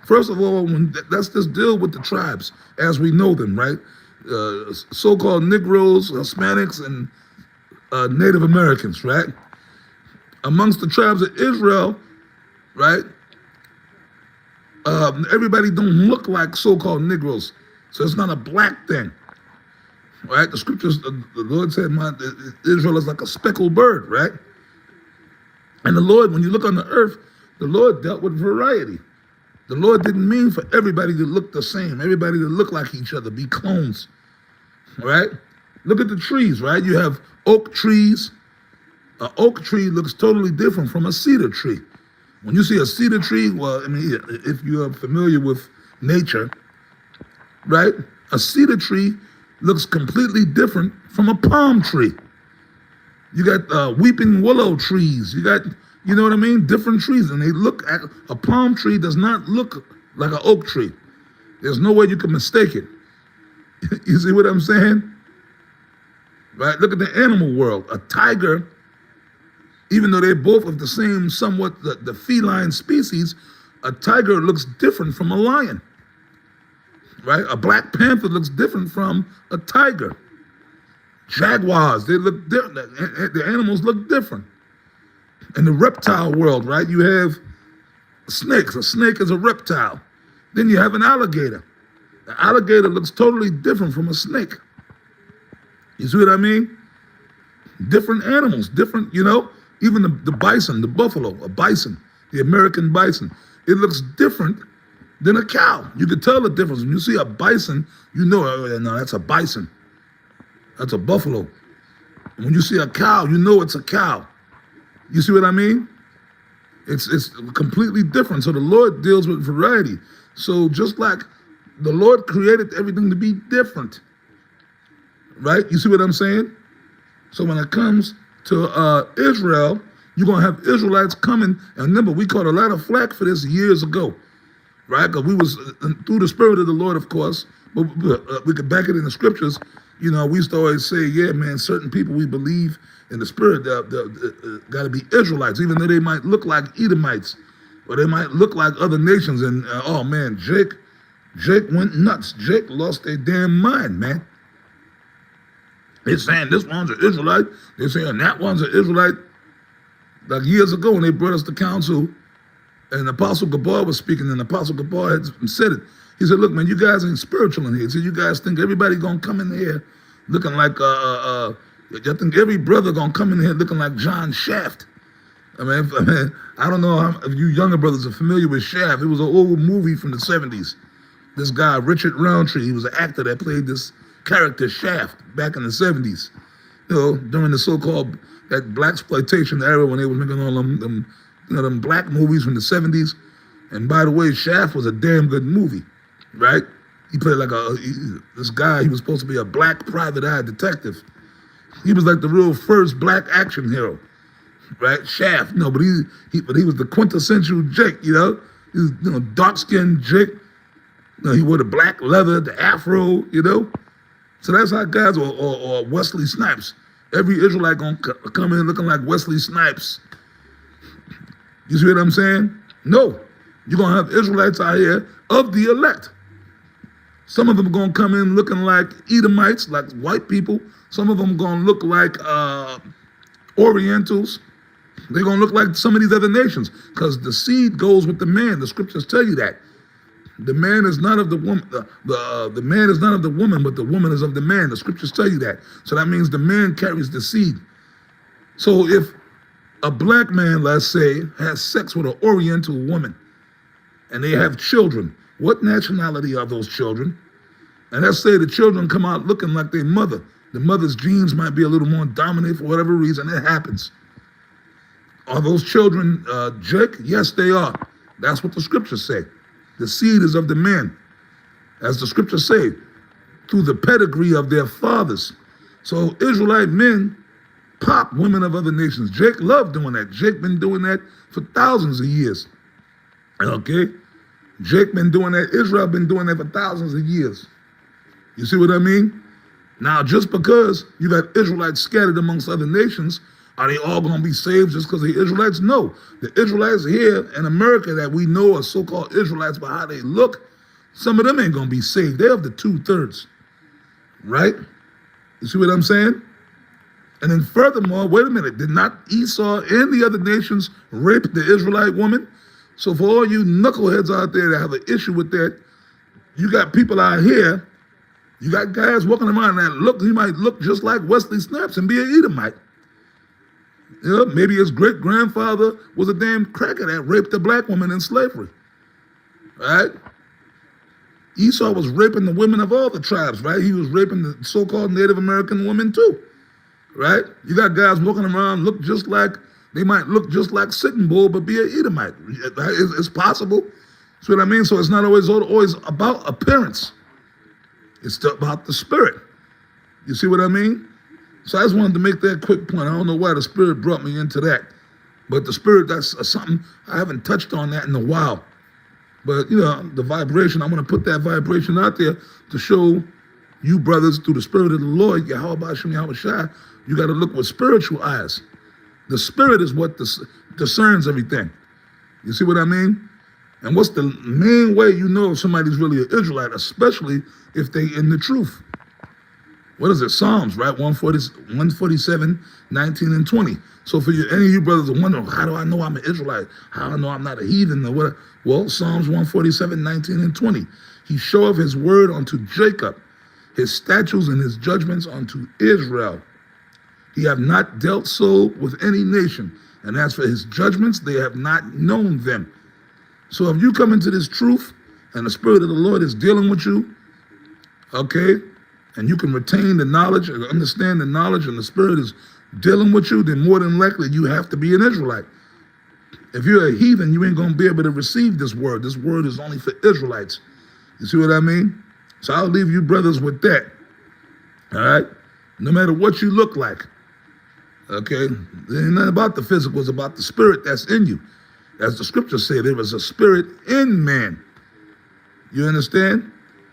First of all, let's just deal with the tribes as we know them, right? So-called Negroes, Hispanics, and Native Americans, right? Amongst the tribes of Israel, right? Everybody don't look like so-called Negroes, so it's not a black thing, right? The scriptures, the Lord said, Israel is like a speckled bird, right? And the Lord, when you look on the earth, the Lord dealt with variety. The Lord didn't mean for everybody to look the same, everybody to look like each other, be clones, right? Look at the trees, right? You have oak trees. An oak tree looks totally different from a cedar tree. When you see a cedar tree, well, I mean, if you are familiar with nature, right? A cedar tree looks completely different from a palm tree. You got weeping willow trees. You got, you know what I mean? Different trees. And they look at, a palm tree does not look like an oak tree. There's no way you can mistake it. You see what I'm saying? Right? Look at the animal world. A tiger, even though they're both of the same, somewhat the feline species, a tiger looks different from a lion, right? A black panther looks different from a tiger. Jaguars, they look different. The animals look different. In the reptile world, right, you have snakes. A snake is a reptile. Then you have an alligator. The alligator looks totally different from a snake. You see what I mean? Different animals, different, you know, even the bison, the buffalo, a bison, the American bison, it looks different than a cow. You can tell the difference. When you see a bison, you know, oh, no, that's a bison. That's a buffalo. And when you see a cow, you know it's a cow. You see what I mean? It's completely different. So the Lord deals with variety. So just like the Lord created everything to be different, right? You see what I'm saying? So when it comes to Israel, you're going to have Israelites coming. And remember, we caught a lot of flack for this years ago, right? Because we was, through the Spirit of the Lord, of course, but we could back it in the scriptures. You know, we used to always say, yeah, man, certain people we believe in the Spirit got to be Israelites, even though they might look like Edomites, or they might look like other nations. And oh man, Jake went nuts. Jake lost their damn mind, man. They're saying this one's an Israelite. They're saying that one's an Israelite. Like years ago when they brought us to council, and Apostle Gabar was speaking, and Apostle Gabar had said it. He said, look, man, you guys ain't spiritual in here. He said, you guys think everybody gonna come in here looking like, I think every brother gonna come in here looking like John Shaft. I mean, I don't know if you younger brothers are familiar with Shaft. It was an old movie from the 70s. This guy, Richard Roundtree, he was an actor that played this character Shaft back in the 70s. You know, during the so-called, that blaxploitation era when they were making all them, you know, them black movies from the 70s. And by the way, Shaft was a damn good movie, right? He played like this guy, he was supposed to be a black private eye detective. He was like the real first black action hero, right? Shaft, no, but he was the quintessential Jake, you know? He was, you know, dark-skinned Jake. You know, he wore the black leather, the afro, you know? So that's how guys, or Wesley Snipes. Every Israelite gonna come in looking like Wesley Snipes. You see what I'm saying? No, you're gonna have Israelites out here of the elect. Some of them gonna come in looking like Edomites, like white people. Some of them gonna look like Orientals. They're gonna look like some of these other nations, because the seed goes with the man. The scriptures tell you that. The man is not of the woman. The man is not of the woman, but the woman is of the man. The scriptures tell you that. So that means the man carries the seed. So if a black man, let's say, has sex with an Oriental woman, and they have children, what nationality are those children? And let's say the children come out looking like their mother. The mother's genes might be a little more dominant for whatever reason. It happens. Are those children Jake? Yes, they are. That's what the scriptures say. The seed is of the men, as the scriptures say, through the pedigree of their fathers. So Israelite men pop women of other nations. Jake loved doing that. Jake been doing that for thousands of years. Okay? Jake been doing that. Israel been doing that for thousands of years. You see what I mean? Now, just because you got Israelites scattered amongst other nations, Are they all going to be saved just because they're Israelites? No. The Israelites here in America that we know are so-called Israelites by how they look, some of them ain't going to be saved. They're of the 2/3, right? You see what I'm saying? And then furthermore, wait a minute, did not Esau and the other nations rape the Israelite woman? So for all you knuckleheads out there that have an issue with that, you got people out here, you got guys walking around that look, he might look just like Wesley Snipes and be an Edomite. You know, maybe his great-grandfather was a damn cracker that raped a black woman in slavery, right? Esau was raping the women of all the tribes, right? He was raping the so-called Native American women too, right? You got guys walking around, they might look just like Sitting Bull, but be an Edomite. It's possible. See what I mean? So it's not always about appearance. It's about the spirit. You see what I mean? So I just wanted to make that quick point. I don't know why the Spirit brought me into that. But the Spirit, that's something, I haven't touched on that in a while. But, you know, the vibration, I'm going to put that vibration out there to show you brothers through the Spirit of the Lord, Yahweh Shem Yahweh Shai, you got to look with spiritual eyes. The Spirit is what discerns everything. You see what I mean? And what's the main way you know if somebody's really an Israelite, especially if they in the truth? What is it? Psalms, right? 147, 19 and 20. So for you, any of you brothers are wondering, how do I know I'm an Israelite? How do I know I'm not a heathen or what? Well, Psalms 147, 19 and 20. He showeth his word unto Jacob, his statutes and his judgments unto Israel. He have not dealt so with any nation. And as for his judgments, they have not known them. So if you come into this truth and the Spirit of the Lord is dealing with you, okay, and you can retain the knowledge and understand the knowledge and the Spirit is dealing with you, then more than likely you have to be an Israelite. If you're a heathen, you ain't going to be able to receive this word. This word is only for Israelites. You see what I mean? So I'll leave you brothers with that. All right? No matter what you look like. Okay? It ain't nothing about the physical. It's about the spirit that's in you. As the scriptures say, there is a spirit in man. You understand?